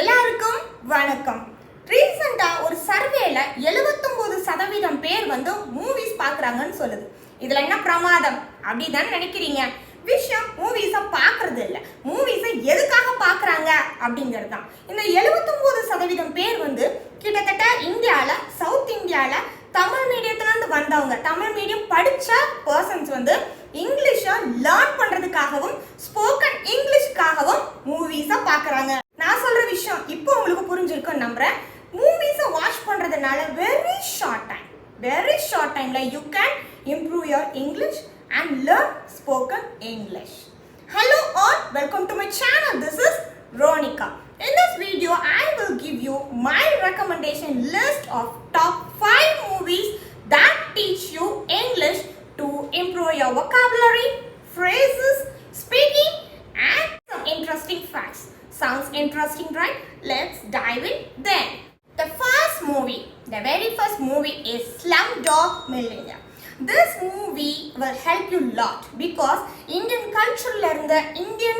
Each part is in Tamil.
எல்லாருக்கும் வணக்கம். ரீசெண்டா ஒரு சர்வேல 79% பேர் மூவிஸ் பாக்குறாங்கன்னு சொல்லுது. இதுல என்ன பிரமாதம் அப்படிதான் நினைக்கிறீங்க? விஷயம் மூவிஸை பாக்குறது இல்ல, மூவிஸை எதுக்காக பாக்குறாங்க அப்படிங்கிறது தான். இந்த 79% பேர் கிட்டத்தட்ட இந்தியால, சவுத் இந்தியால தமிழ் மீடியத்துல இருந்து வந்தவங்க, தமிழ் மீடியம் படிச்ச பர்சன்ஸ் இங்கிலீஷை லேர்ன் பண்றதுக்காகவும் ஸ்போக்கன் இங்கிலீஷ்காகவும் மூவிஸை பாக்குறாங்க. நான் சொல்ற விஷயம் இப்போ உங்களுக்கு புரிஞ்சிருக்கும் நம்புறேன். மூவிஸை வாட்ச் பண்றதுனால வெரி ஷார்ட் டைம்ல you can improve your English and learn spoken English. Hello all, welcome to my channel. This is Veronica. In this video I will give you my recommendation list of top 5 movies that teach you English to improve your vocabulary, phrases, speaking and some interesting facts. Sounds interesting, right? Let's dive in then. The very first movie is Slumdog Millionaire. This movie will help you lot because Indian culture la irundha Indian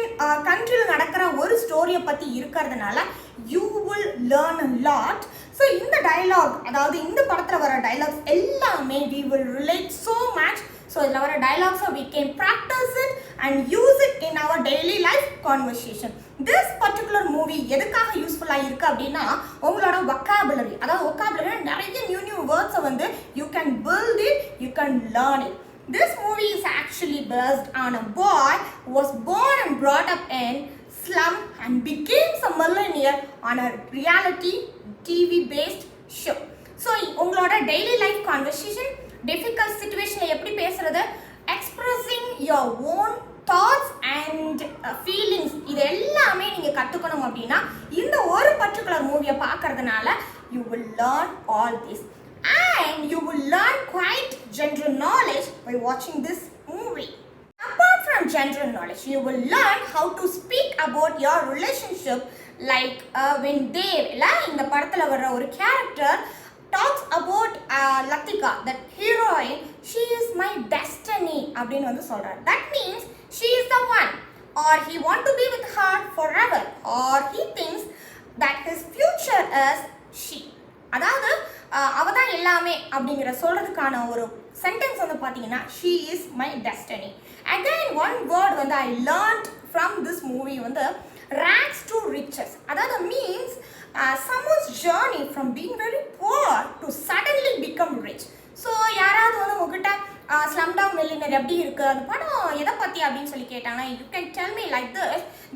country la nadakra oru story பத்தி இருக்குறதுனால you will learn a lot. So இந்த dialogue, அதாவது இந்த படத்துல வர dialogues எல்லாமே we will relate so much. So இதுல வர dialogues we can practice it and use it in our daily life conversation. This particular movie எதுக்காக யூஸ்ஃபுல்லா இருக்கு அப்படின்னா உங்களோட vocabulary, அதாவது vocabulary நிறைய new words you can build it, you can learn it. This movie is actually based on a boy who was born and brought up in slum and became a millionaire on a reality TV based show. So உங்களோட daily life conversation, difficult situation எப்படி பேசுறது, expressing your own thoughts and feelings, இது எல்லாமே நீங்க கத்துக்கணும் அப்படினா இந்த ஒரு particular மூவியை பார்க்கிறதுனால you will learn all this and you will learn quite general knowledge by watching this movie. Apart from general knowledge, you will learn how to speak about your relationship, like when Dev இந்த படத்துல வர ஒரு character talks about Latika, that heroine, she is my destiny அப்படினு சொல்றார். That means she is the one, or he want to be with her forever, or he thinks that his future is she. அதாவது அவதான் எல்லாமே அப்படிங்கற சொல்றதுக்கான ஒரு சென்டென்ஸ் பாத்தீங்கன்னா she is my destiny. Again one word I learned from this movie rags to riches. அதாவது means someone's journey from being very poor to suddenly become rich. So யாராவது உங்ககிட்ட Slumdog Millionaire எப்படி இருக்கு அந்த படம் எதை பத்தி அப்படினு சொல்லி கேட்டாங்கன்னா you can tell me like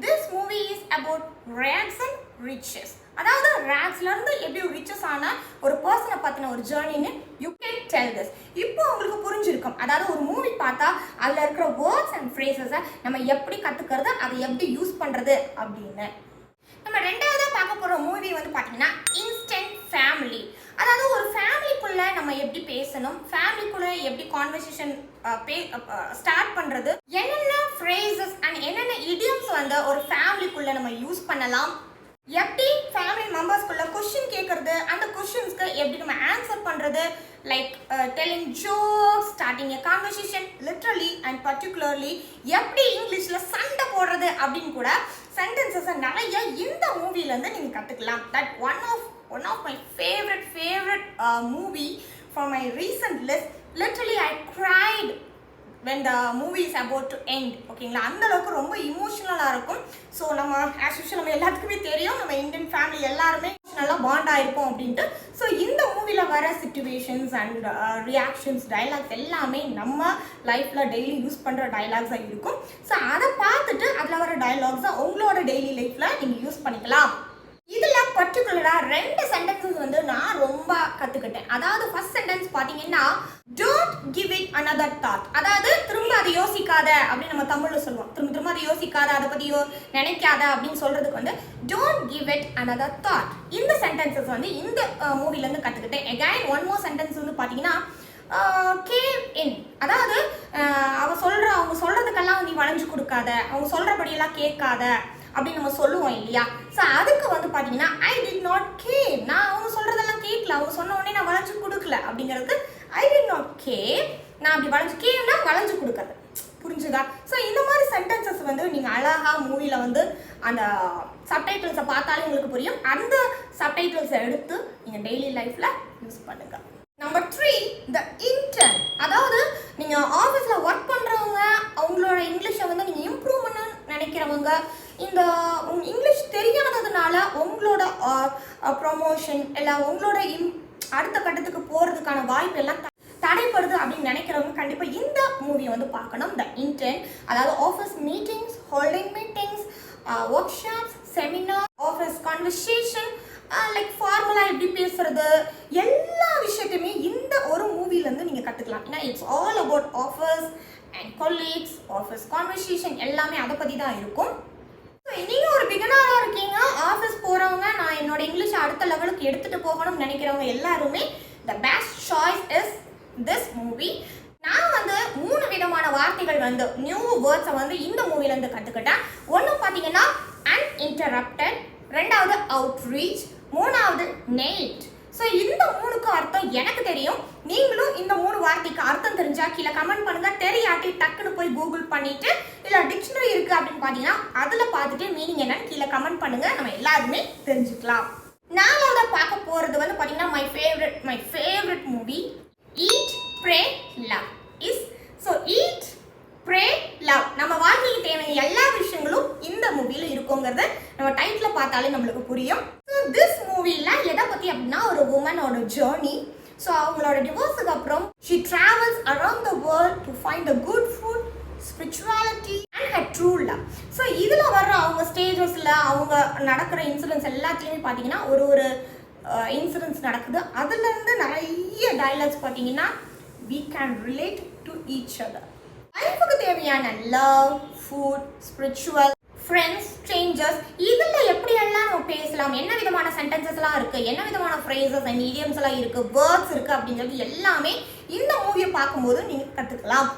this movie is about rags and riches. அதாவது ragsல இருந்து எப்படி riches ஆன ஒரு பர்சனை பத்தின ஒரு ஜர்னின்னு you can tell this. இப்போ உங்களுக்கு புரிஞ்சிருக்கும், அதாவது ஒரு மூவி பார்த்தா அதுல இருக்கிற வேர்ட்ஸ் அண்ட் ஃப்ரேசஸ் நம்ம எப்படி கத்துக்கிறது, அதை எப்படி யூஸ் பண்றது அப்படின்னு. நம்ம ரெண்டாவதா பார்க்க போற மூவி பாத்தீங்கன்னா இன்ஸ்டன்ட் ஃபேமிலி. அதாவது ஒரு ஃபேமிலிக்குள்ள நம்ம எப்படி பேசணும், ஃபேமிலிக்குள்ள எப்படி கான்வர்சேஷன் ஸ்டார்ட் பண்றது, என்னென்ன ஃப்ரேசஸ் அண்ட் என்னென்ன இடியம்ஸ் ஒரு ஃபேமிலிக்குள்ள நம்ம யூஸ் பண்ணலாம், எப்படி ஃபேமிலி மெம்பர்ஸ்க்குள்ள கொஸ்டின் கேட்கறது, அந்த கொஸ்டின்ஸ்க்கு எப்படி நம்ம ஆன்சர் பண்றது, like telling jokes, starting a conversation, literally and particularly எப்படி இங்கிலீஷ்ல சண்டை போடுறது அப்படின்னு கூட சென்டென்சஸ் நிறைய இந்த மூவில இருந்து நீங்க கத்துக்கலாம். That one of my favorite movie from my recent list. Literally I cried when the movie is about to end. ஓகேங்களா, அந்த அளவுக்கு ரொம்ப இமோஷனலா இருக்கும். ஸோ நம்ம as usual நம்ம எல்லாத்துக்குமே தெரியும் நம்ம இந்தியன் ஃபேமிலி எல்லாருமே நல்லா பாண்ட் ஆயிருப்போம் அப்படின்ட்டு. ஸோ இந்த மூவில வர சிச்சுவேஷன்ஸ் அண்ட் ரியாக்ஷன்ஸ், டைலாக்ஸ் எல்லாமே நம்ம லைஃப்ல டெய்லி யூஸ் பண்ற டைலாக்ஸா இருக்கும். ஸோ அதை பார்த்துட்டு அதில் வர டைலாக்ஸை உங்களோட டெய்லி லைஃப்ல நீங்க யூஸ் பண்ணிக்கலாம். இதுல பர்டிகுலரா 2 சென்டென்சஸ் நான் ரொம்ப கத்துக்கிட்டேன். அதாவது ஃபர்ஸ்ட் சென்டென்ஸ் பாத்தீங்கன்னா don't give it another thought. அதாவது திரும்ப அதை யோசிக்காத அப்படின்னு நம்ம தமிழ்ல சொல்லுவோம். திரும்ப அதை யோசிக்காத, அதை பத்தி நினைக்காத அப்படின்னு சொல்றதுக்கு don't give it another thought. இந்த சென்டென்சஸ் இந்த மூவில இருந்து கத்துக்கிட்டேன். again one more sentence பாத்தீங்கன்னா cave in. அதாவது அவங்க சொல்றதுக்கெல்லாம் நீ வளைஞ்சு கொடுக்காத, அவங்க சொல்றபடியெல்லாம் கேட்காத அப்படி நம்ம சொல்லுவோம் இல்லையா. ஸோ அதுக்கு பாத்தீங்கன்னா ஐ டிட் நாட் கேர், நான் அவங்க சொல்றதெல்லாம் கேட்கல, அவங்க சொன்ன உடனே நான் வளைஞ்சு கொடுக்கல அப்படிங்கிறதுக்கு ஐ டிட் நாட் கேர், நான் அப்படி வளைஞ்சு கேர்னா வளைஞ்சு கொடுக்கறது. புரிஞ்சுதா? ஸோ இந்த மாதிரி சென்டென்சஸ் வந்து நீங்கள் அழகாக மூவியில் வந்து அந்த சப்டைட்டில்ஸை பார்த்தாலே உங்களுக்கு புரியும். அந்த சப்டைட்டில்ஸை எடுத்து நீங்கள் டெய்லி லைஃப்பில் யூஸ் பண்ணுங்கள். நம்பர் 3, த இன்டர்ன். அதாவது நீங்கள் ஆஃபீஸில் ஒர்க் பண்ணுறவங்க, அவங்களோட இங்கிலீஷை வந்து நீங்கள் இம்ப்ரூவ் பண்ண நினைக்கிறவங்க, இந்த இங்கிலீஷ் தெரியாததுனால உங்களோட ப்ரொமோஷன் இல்லை உங்களோட அடுத்த கட்டத்துக்கு போகிறதுக்கான வாய்ப்பு எல்லாம் தடைப்படுது அப்படின்னு நினைக்கிறவங்க கண்டிப்பாக இந்த மூவியை வந்து பார்க்கணும். த இன்டர்ன். அதாவது office meetings, holding meetings, work shops, seminar, office conversation, like formula எப்படி பேசுறது, எல்லா விஷயத்தையுமே இந்த ஒரு மூவிலேருந்து நீங்கள் கற்றுக்கலாம். ஏன்னா it's all about office and colleagues, office conversation எல்லாமே அதை பற்றி தான் இருக்கும். ஸோ நீங்கள் ஒரு பிகினராக இருக்கீங்க, ஆஃபீஸ் போகிறவங்க, நான் என்னோட இங்கிலீஷை அடுத்த லெவலுக்கு எடுத்துகிட்டு போகணும்னு நினைக்கிறவங்க எல்லாருமே the best choice is this movie. நான் வந்து 3 விதமான வார்த்தைகள் வந்து நியூ வேர்ட்ஸை வந்து இந்த மூவிலேருந்து கற்றுக்கிட்டேன். ஒன்று பார்த்தீங்கன்னா அன்இன்டரப்டட், 2வது அவுட்ரீச், 3வது நெய்ட். ஸோ இந்த 3க்கும் அர்த்தம் எனக்கு தெரியும். நீங்களும் இந்த 3 வார்த்தைக்கு அர்த்தம் தெரிஞ்சா கீழே கமெண்ட் பண்ணுங்க. தெரியாட்டி டக்குன்னு போய் கூகுள் பண்ணிட்டு இல்லை டிக்ஷனரி இருக்கு அப்படின்னு பார்த்தீங்கன்னா அதில் பார்த்துட்டு மீனிங் என்னன்னு கீழே கமெண்ட் பண்ணுங்க. நம்ம எல்லாருமே தெரிஞ்சுக்கலாம். 4வது பார்க்க போகிறது வந்து பார்த்தீங்கன்னா my favourite movie eat pray love is. So eat pray love, நம்ம வாழ்க்கைக்கு தேவையான எல்லா விஷயங்களும் இந்த மூவியில் இருக்குங்கிறது நம்ம டைட்டில் பார்த்தாலே நம்மளுக்கு புரியும். ஸோ திஸ் மூவியில் எதை பற்றி அப்படின்னா ஒரு உமனோட ஜேர்னி. ஸோ அவங்களோட டிவோர்ஸுக்கு அப்புறம் she travels around the world to find a good food, spirituality and her true love. So இதில் வர்ற அவங்க ஸ்டேஜஸில் அவங்க நடக்கிற இன்சிடென்ட்ஸ் எல்லாத்துலேயுமே பார்த்தீங்கன்னா ஒரு இன்சிடென்ட்ஸ் நடக்குது. அதுலேருந்து நிறைய டயலாக்ஸ் பார்த்தீங்கன்னா we can relate to each other. லைஃபுக்கு தேவையான love, food, spiritual, friends, strangers, இதில் எப்படியெல்லாம் நம்ம பேசலாம், என்ன விதமான சென்டென்சஸ்லாம் இருக்குது, என்ன விதமான ஃப்ரேசஸ் அண்ட் இடியம்ஸ் எல்லாம் இருக்குது, வேர்ட்ஸ் இருக்குது அப்படிங்கிறது எல்லாமே இந்த மூவியை பார்க்கும்போது நீங்கள் கற்றுக்கலாம்.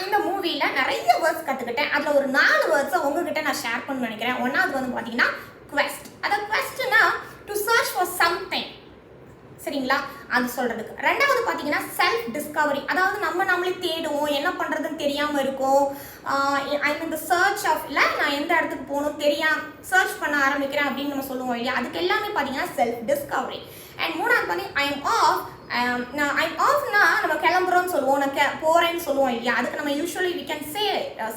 இந்த மூவியில் நிறைய வேர்ட்ஸ் கற்றுக்கிட்டேன். அதில் ஒரு 4 வேர்ட்ஸை உங்ககிட்ட நான் ஷேர் பண்ண நினைக்கிறேன். 1வது வந்து பார்த்தீங்கன்னா quest. அதாவது questனா to search for something, சரிங்களா, அது சொல்கிறதுக்கு. 2வது பார்த்தீங்கன்னா செல்ஃப் டிஸ்கவரி. அதாவது நம்மளே தேடுவோம், என்ன பண்ணுறதுன்னு தெரியாமல் இருக்கும். ஐ மீன் த சர்ச் ஆஃப், இல்லை நான் எந்த இடத்துக்கு போகணும் சர்ச் பண்ண ஆரம்பிக்கிறேன் அப்படின்னு நம்ம சொல்லுவோம் இல்லையா, அதுக்கு எல்லாமே பார்த்தீங்கன்னா செல்ஃப் டிஸ்கவரி. அண்ட் 3வது பார்த்தீங்கன்னா ஐ எம் ஆஃப்னா நம்ம கிளம்புறோம்னு சொல்லுவோம், நான் போகிறேன்னு சொல்லுவோம் இல்லையா, அதுக்கு நம்ம usually we can say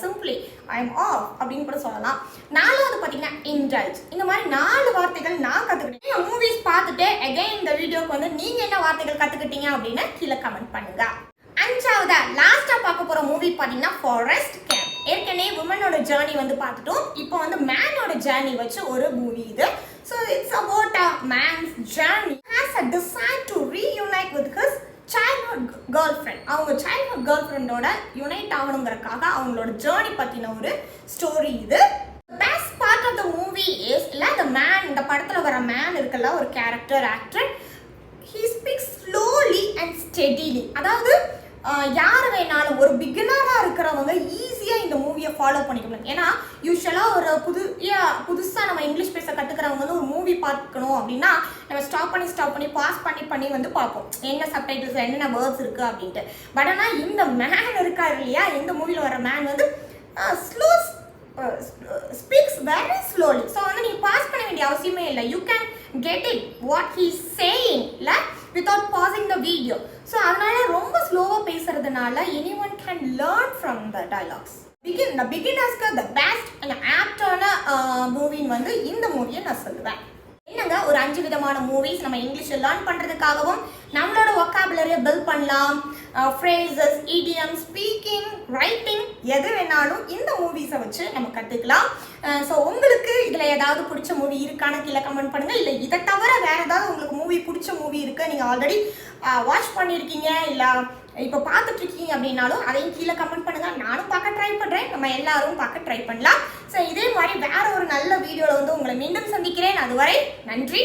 simply I am off அப்படின்னு கூட சொல்லலாம். 4வது பார்த்தீங்கன்னா இன்டல்ஜ். இந்த மாதிரி 4 வார்த்தைகள் நான் கற்றுக்கிட்டேன். மூவிஸ் பார்த்துட்டு அகைன் இந்த வீடியோக்கு வந்து நீங்கள் என்ன வார்த்தைகள் கற்றுக்கிட்டீங்க அப்படின்னு கீழே கமெண்ட் பண்ணுங்க. 5வது லாஸ்ட்டாக பார்க்க போகிற மூவி பார்த்தீங்கன்னா ஃபாரஸ்ட் கேம்ப். ஏற்கனவே உமனோட ஜேர்னி வந்து பார்த்துட்டோம். இப்போ வந்து மேனோட ஜேர்னி வச்சு ஒரு மூவி இது. So it's about a man's journey. He has a desire to reunite with his childhood girlfriend. அவங்க childhood girlfriendோட யூனைட் ஆகணுங்கிறதுக்காக அவங்களோட ஜேர்னி பற்றின ஒரு ஸ்டோரி இது. Best part of the movie is இல்லை the man, இந்த படத்தில் வர மேன் இருக்குல்ல ஒரு character actor, he speaks slowly and steadily. அதாவது யார் வேணாலும் ஒரு பிகினராக இருக்கிறவங்க ஈஸியாக இந்த மூவியை ஃபாலோ பண்ணிக்கணும். ஏன்னா யூஸ்வலாக ஒரு புதுசாக நம்ம இங்கிலீஷ் பேச கற்றுக்கிறவங்க வந்து ஒரு மூவி பார்க்கணும் அப்படின்னா நம்ம ஸ்டாப் பண்ணி பாஸ் பண்ணி வந்து பார்ப்போம் என்ன சப்டைட்டில்ஸ் என்னென்ன வேர்ட்ஸ் இருக்குது அப்படின்ட்டு. பட் ஆனால் இந்த மேன் இருக்கார் இல்லையா, இந்த மூவியில் வர மேன் வந்து ஸ்பீக்ஸ் வெரி ஸ்லோலி. ஸோ வந்து நீங்கள் பாஸ் பண்ண வேண்டிய அவசியமே இல்லை. You can get it what he saying இல்லை without pausing the video. So அதனால ரொம்ப ஸ்லோவாக பேசுறதுனால anyone can learn from the dialogues. The beginnersக்கு the best and aptஆன மூவின்னு வந்து இந்த மூவியை நான் சொல்லுவேன். என்னங்க ஒரு 5 விதமான மூவிஸ் நம்ம இங்கிலீஷை லேர்ன் பண்ணுறதுக்காகவும் நம்மளோட ஒக்காபுலரியை பில்ட் பண்ணலாம். ஃப்ரேசஸ், இடியம், ஸ்பீக்கிங், ரைட்டிங் எது வேணாலும் இந்த மூவிஸை வச்சு நம்ம கற்றுக்கலாம். ஸோ உங்களுக்கு இதில் ஏதாவது பிடிச்ச மூவி இருக்கான்னு கீழே கமெண்ட் பண்ணுங்கள். இல்லை இதை தவிர வேறு ஏதாவது உங்களுக்கு மூவி பிடிச்ச மூவி இருக்குது, நீங்கள் ஆல்ரெடி வாட்ச் பண்ணியிருக்கீங்க இல்லை இப்போ பார்த்துட்ருக்கீங்க அப்படின்னாலும் அதையும் கீழே கமெண்ட் பண்ணுங்கள். நானும் பார்க்க ட்ரை பண்ணுறேன், நம்ம எல்லாரும் பார்க்க ட்ரை பண்ணலாம். ஸோ இதே மாதிரி வேறு ஒரு நல்ல வீடியோவில் வந்து உங்களை மீண்டும் சந்திக்கிறேன். அதுவரை நன்றி.